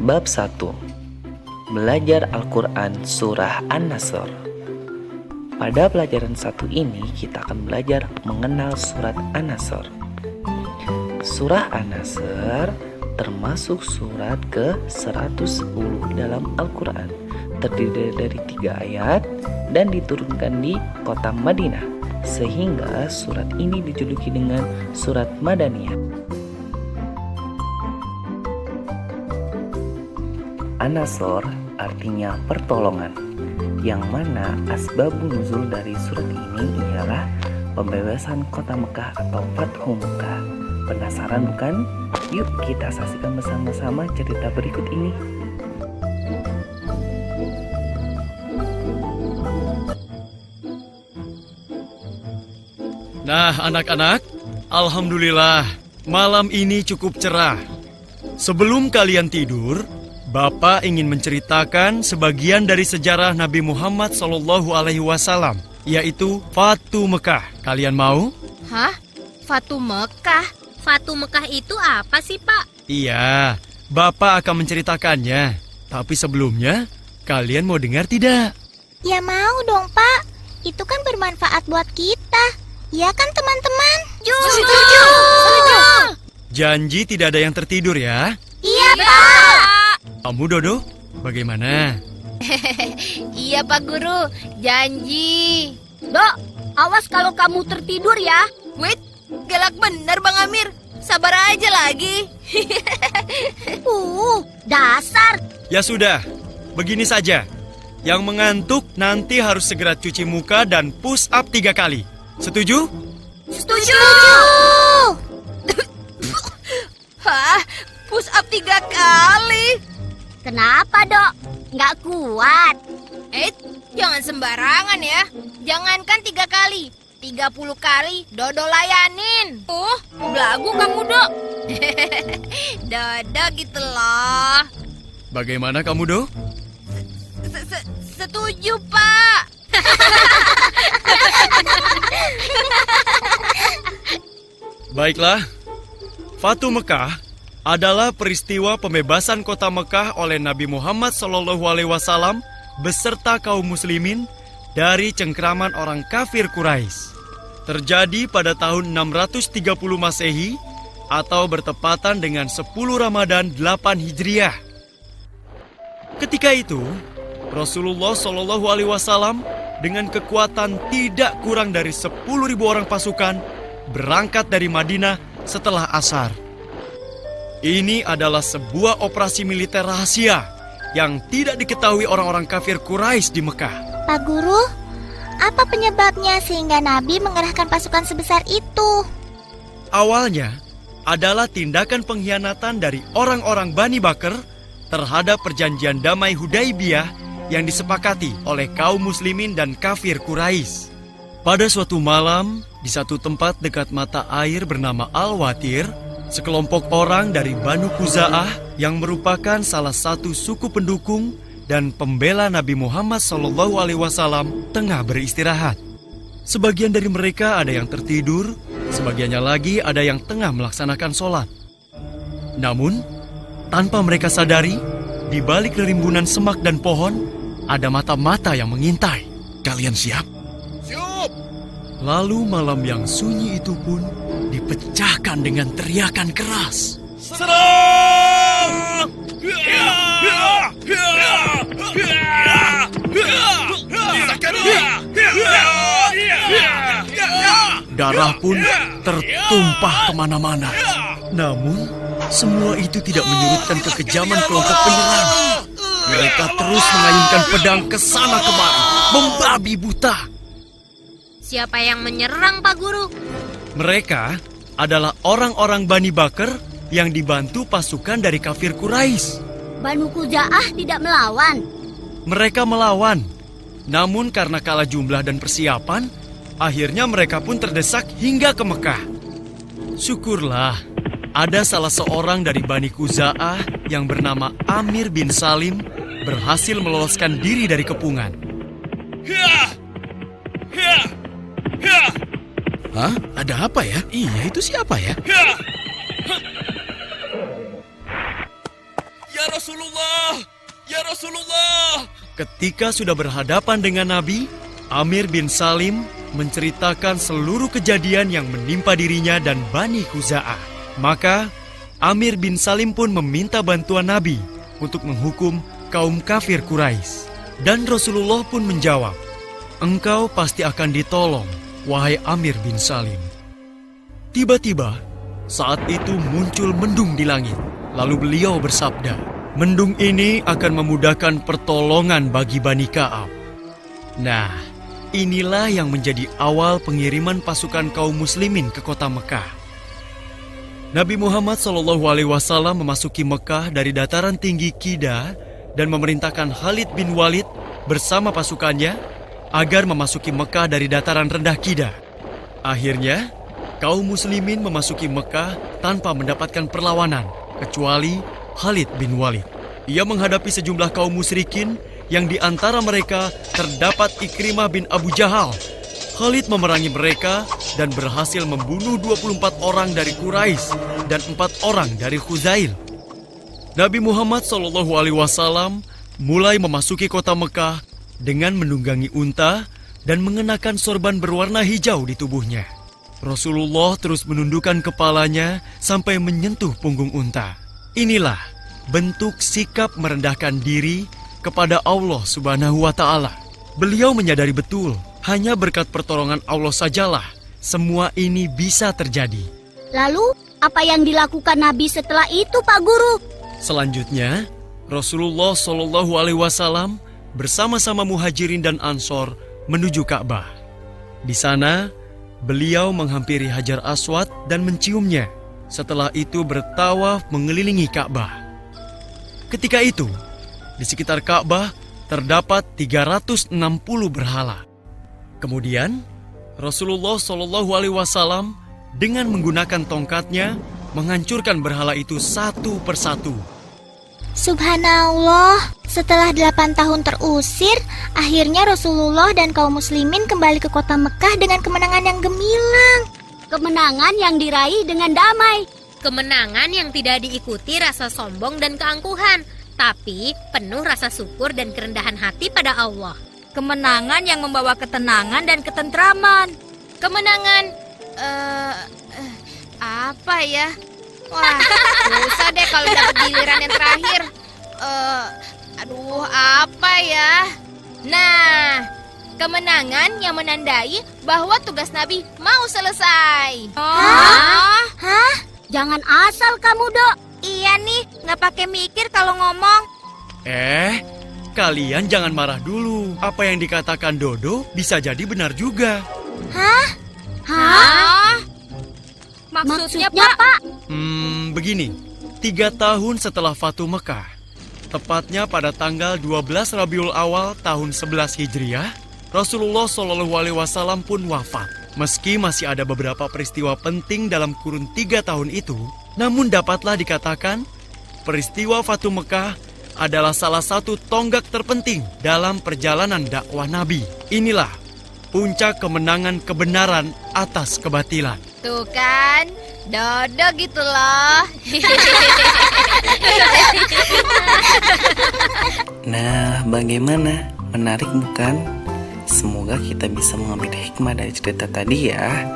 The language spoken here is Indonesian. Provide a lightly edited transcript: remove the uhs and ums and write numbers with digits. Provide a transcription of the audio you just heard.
Bab 1. Belajar Al-Quran Surah An-Nasr. Pada pelajaran 1 ini kita akan belajar mengenal surat An-Nasr. Surah An-Nasr termasuk surat ke-110 dalam Al-Quran. Terdiri dari 3 ayat dan diturunkan di kota Madinah, sehingga surat ini dijuluki dengan surat Madaniyah. An-Nasr artinya pertolongan, yang mana asbabun nuzul dari surat ini ialah pembebasan kota Mekah atau Fathu Mekah. Penasaran bukan? Yuk kita saksikan bersama-sama cerita berikut ini. Nah anak-anak, alhamdulillah malam ini cukup cerah. Sebelum kalian tidur, Bapak ingin menceritakan sebagian dari sejarah Nabi Muhammad SAW, yaitu Fathu Mekah. Kalian mau? Hah? Fathu Mekah? Fathu Mekah itu apa sih, Pak? Iya, Bapak akan menceritakannya. Tapi sebelumnya, kalian mau dengar tidak? Ya mau dong, Pak. Itu kan bermanfaat buat kita. Ya kan, teman-teman? Setuju! Janji tidak ada yang tertidur ya? Iya, Pak. Kamu, Dodo, bagaimana? Iya, Pak Guru. Janji. Dok, awas kalau kamu tertidur ya. Wait, galak bener Bang Amir. Sabar aja lagi. Dasar. Ya sudah, begini saja. Yang mengantuk nanti harus segera cuci muka dan push up 3 kali. Setuju? Setuju! Hah? Push up 3 kali? Kenapa, Dok? Nggak kuat. Jangan sembarangan ya. Jangankan 3 kali, 30 kali Dodo layanin. Belagu kamu, Dok. Dodo gitu loh. Bagaimana kamu, Do? Setuju, Pak. Baiklah, Fathu Mekah adalah peristiwa pembebasan kota Mekah oleh Nabi Muhammad SAW beserta kaum muslimin dari cengkraman orang kafir Quraisy. Terjadi pada tahun 630 Masehi atau bertepatan dengan 10 Ramadan 8 Hijriah. Ketika itu, Rasulullah SAW dengan kekuatan tidak kurang dari 10.000 orang pasukan berangkat dari Madinah setelah asar. Ini adalah sebuah operasi militer rahasia yang tidak diketahui orang-orang kafir Quraisy di Mekah. Pak Guru, apa penyebabnya sehingga Nabi mengerahkan pasukan sebesar itu? Awalnya adalah tindakan pengkhianatan dari orang-orang Bani Bakr terhadap perjanjian damai Hudaibiyah yang disepakati oleh kaum muslimin dan kafir Quraisy. Pada suatu malam, di satu tempat dekat mata air bernama Al-Watir, sekelompok orang dari Banu Khuza'ah yang merupakan salah satu suku pendukung dan pembela Nabi Muhammad SAW tengah beristirahat. Sebagian dari mereka ada yang tertidur, sebagiannya lagi ada yang tengah melaksanakan sholat. Namun, tanpa mereka sadari, di balik rimbunan semak dan pohon, ada mata-mata yang mengintai. Kalian siap? Siap! Lalu malam yang sunyi itu pun dipecahkan dengan teriakan keras. Serang! Darah pun tertumpah kemana-mana. Namun, semua itu tidak menyurutkan kekejaman kelompok penyerang. Mereka terus mengayunkan pedang ke sana kemari, membabi buta. Siapa yang menyerang, Pak Guru? Mereka adalah orang-orang Bani Bakr yang dibantu pasukan dari kafir Quraisy. Banu Khuza'ah tidak melawan. Mereka melawan, namun karena kalah jumlah dan persiapan, akhirnya mereka pun terdesak hingga ke Mekah. Syukurlah, ada salah seorang dari Bani Khuza'ah yang bernama Amir bin Salim berhasil meloloskan diri dari kepungan. Hah? Ada apa ya? Iya, itu siapa ya? Ya Ya Rasulullah! Ya Rasulullah! Ketika sudah berhadapan dengan Nabi, Amir bin Salim menceritakan seluruh kejadian yang menimpa dirinya dan Bani Khuza'ah. Maka, Amir bin Salim pun meminta bantuan Nabi untuk menghukum kaum kafir Quraisy. Dan Rasulullah pun menjawab, "Engkau pasti akan ditolong, wahai Amir bin Salim." Tiba-tiba, saat itu muncul mendung di langit. Lalu beliau bersabda, "Mendung ini akan memudahkan pertolongan bagi Bani Ka'ab." Nah, inilah yang menjadi awal pengiriman pasukan kaum muslimin ke kota Mekah. Nabi Muhammad SAW memasuki Mekah dari dataran tinggi Qida dan memerintahkan Khalid bin Walid bersama pasukannya agar memasuki Mekah dari dataran rendah Qida. Akhirnya, kaum muslimin memasuki Mekah tanpa mendapatkan perlawanan, kecuali Khalid bin Walid. Ia menghadapi sejumlah kaum musyrikin yang di antara mereka terdapat Ikrimah bin Abu Jahal. Khalid memerangi mereka dan berhasil membunuh 24 orang dari Quraisy dan 4 orang dari Khuzail. Nabi Muhammad SAW mulai memasuki kota Mekah dengan menunggangi unta dan mengenakan sorban berwarna hijau di tubuhnya. Rasulullah terus menundukkan kepalanya sampai menyentuh punggung unta. Inilah bentuk sikap merendahkan diri kepada Allah Subhanahu wa Ta'ala. Beliau menyadari betul, hanya berkat pertolongan Allah sajalah semua ini bisa terjadi. Lalu, apa yang dilakukan Nabi setelah itu, Pak Guru? Selanjutnya, Rasulullah SAW bersama-sama Muhajirin dan Ansor menuju Ka'bah. Di sana, beliau menghampiri Hajar Aswad dan menciumnya. Setelah itu bertawaf mengelilingi Ka'bah. Ketika itu, di sekitar Ka'bah terdapat 360 berhala. Kemudian, Rasulullah SAW dengan menggunakan tongkatnya menghancurkan berhala itu satu persatu. Subhanallah, setelah 8 tahun terusir, akhirnya Rasulullah dan kaum muslimin kembali ke kota Mekah dengan kemenangan yang gemilang. Kemenangan yang diraih dengan damai. Kemenangan yang tidak diikuti rasa sombong dan keangkuhan, tapi penuh rasa syukur dan kerendahan hati pada Allah. Kemenangan yang membawa ketenangan dan ketentraman. Kemenangan, apa ya? Wah, susah deh kalau dapat giliran yang terakhir. Aduh, apa ya? Nah, kemenangan yang menandai bahwa tugas Nabi mau selesai. Hah? Jangan asal kamu, Dok. Iya nih, nggak pakai mikir kalau ngomong. Kalian jangan marah dulu. Apa yang dikatakan Dodo bisa jadi benar juga. Hah? Maksudnya, Maksudnya, Pak? Begini, 3 tahun setelah Fatu Mekah, tepatnya pada tanggal 12 Rabiul Awal tahun 11 Hijriah, Rasulullah SAW pun wafat. Meski masih ada beberapa peristiwa penting dalam kurun 3 tahun itu, namun dapatlah dikatakan, peristiwa Fatu Mekah adalah salah satu tonggak terpenting dalam perjalanan dakwah Nabi. Inilah puncak kemenangan kebenaran atas kebatilan. Tuh kan, Dodo gitu loh. Nah, bagaimana? Menarik bukan? Semoga kita bisa mengambil hikmah dari cerita tadi ya.